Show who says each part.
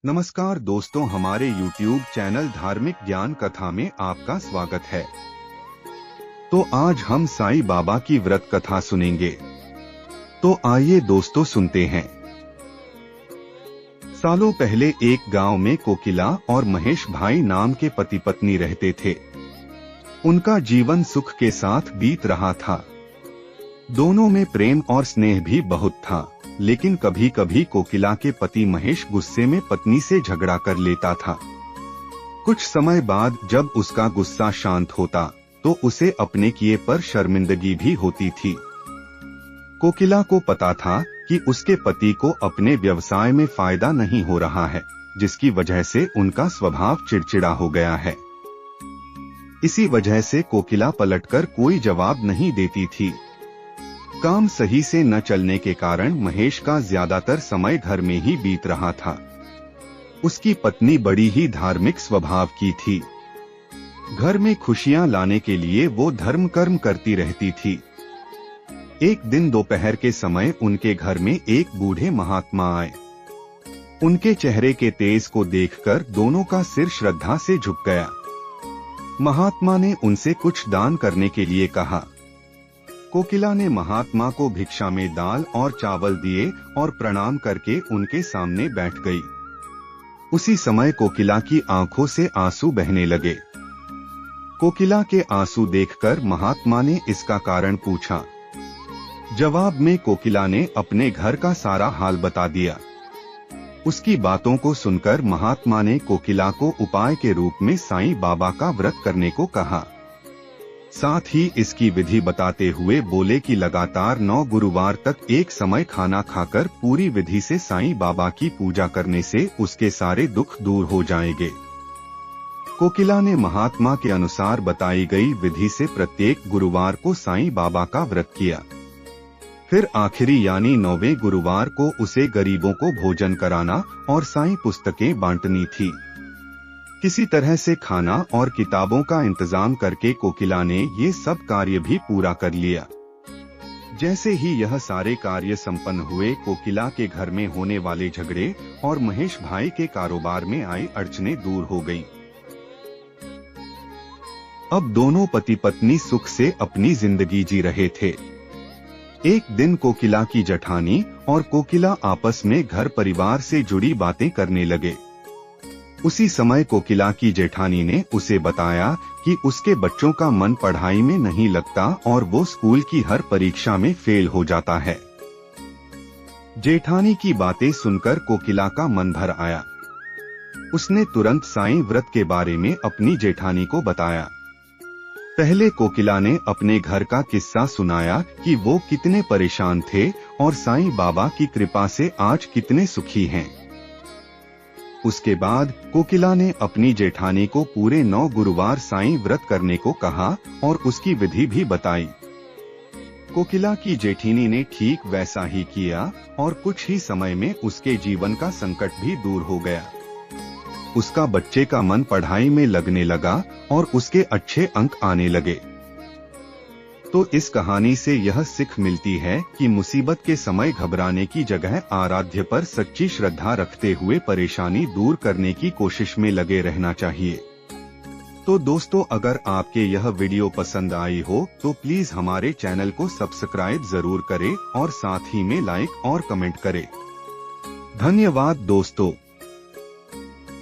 Speaker 1: नमस्कार दोस्तों, हमारे YouTube चैनल धार्मिक ज्ञान कथा में आपका स्वागत है। तो आज हम साईं बाबा की व्रत कथा सुनेंगे। तो आइए दोस्तों सुनते हैं। सालों पहले एक गांव में कोकिला और महेश भाई नाम के पति पत्नी रहते थे। उनका जीवन सुख के साथ बीत रहा था। दोनों में प्रेम और स्नेह भी बहुत था, लेकिन कभी कभी कोकिला के पति महेश गुस्से में पत्नी से झगड़ा कर लेता था। कुछ समय बाद जब उसका गुस्सा शांत होता तो उसे अपने किए पर शर्मिंदगी भी होती थी। कोकिला को पता था कि उसके पति को अपने व्यवसाय में फायदा नहीं हो रहा है, जिसकी वजह से उनका स्वभाव चिड़चिड़ा हो गया है। इसी वजह से कोकिला पलटकर कोई जवाब नहीं देती थी। काम सही से न चलने के कारण महेश का ज्यादातर समय घर में ही बीत रहा था। उसकी पत्नी बड़ी ही धार्मिक स्वभाव की थी। घर में खुशियां लाने के लिए वो धर्म कर्म करती रहती थी। एक दिन दोपहर के समय उनके घर में एक बूढ़े महात्मा आए। उनके चेहरे के तेज को देखकर दोनों का सिर श्रद्धा से झुक गया। महात्मा ने उनसे कुछ दान करने के लिए कहा। कोकिला ने महात्मा को भिक्षा में दाल और चावल दिए और प्रणाम करके उनके सामने बैठ गई। उसी समय कोकिला की आंखों से आंसू बहने लगे। कोकिला के आंसू देखकर महात्मा ने इसका कारण पूछा। जवाब में कोकिला ने अपने घर का सारा हाल बता दिया। उसकी बातों को सुनकर महात्मा ने कोकिला को उपाय के रूप में साईं बाबा का व्रत करने को कहा। साथ ही इसकी विधि बताते हुए बोले कि लगातार 9 गुरुवार तक एक समय खाना खाकर पूरी विधि से साईं बाबा की पूजा करने से उसके सारे दुख दूर हो जाएंगे। कोकिला ने महात्मा के अनुसार बताई गई विधि से प्रत्येक गुरुवार को साईं बाबा का व्रत किया। फिर आखिरी यानी 9वें गुरुवार को उसे गरीबों को भोजन कराना और साईं पुस्तकें बांटनी थी। किसी तरह से खाना और किताबों का इंतजाम करके कोकिला ने ये सब कार्य भी पूरा कर लिया। जैसे ही यह सारे कार्य संपन्न हुए, कोकिला के घर में होने वाले झगड़े और महेश भाई के कारोबार में आई अड़चनें दूर हो गईं। अब दोनों पति पत्नी सुख से अपनी जिंदगी जी रहे थे। एक दिन कोकिला की जेठानी और कोकिला आपस में घर परिवार से जुड़ी बातें करने लगे। उसी समय कोकिला की जेठानी ने उसे बताया कि उसके बच्चों का मन पढ़ाई में नहीं लगता और वो स्कूल की हर परीक्षा में फेल हो जाता है। जेठानी की बातें सुनकर कोकिला का मन भर आया। उसने तुरंत साईं व्रत के बारे में अपनी जेठानी को बताया। पहले कोकिला ने अपने घर का किस्सा सुनाया कि वो कितने परेशान थे और साईं बाबा की कृपा से आज कितने सुखी हैं। उसके बाद कोकिला ने अपनी जेठानी को पूरे 9 गुरुवार साईं व्रत करने को कहा और उसकी विधि भी बताई। कोकिला की जेठिनी ने ठीक वैसा ही किया और कुछ ही समय में उसके जीवन का संकट भी दूर हो गया। उसका बच्चे का मन पढ़ाई में लगने लगा और उसके अच्छे अंक आने लगे। तो इस कहानी से यह सीख मिलती है कि मुसीबत के समय घबराने की जगह आराध्य पर सच्ची श्रद्धा रखते हुए परेशानी दूर करने की कोशिश में लगे रहना चाहिए। तो दोस्तों, अगर आपके यह वीडियो पसंद आई हो तो प्लीज हमारे चैनल को सब्सक्राइब जरूर करें और साथ ही में लाइक और कमेंट करें। धन्यवाद दोस्तों।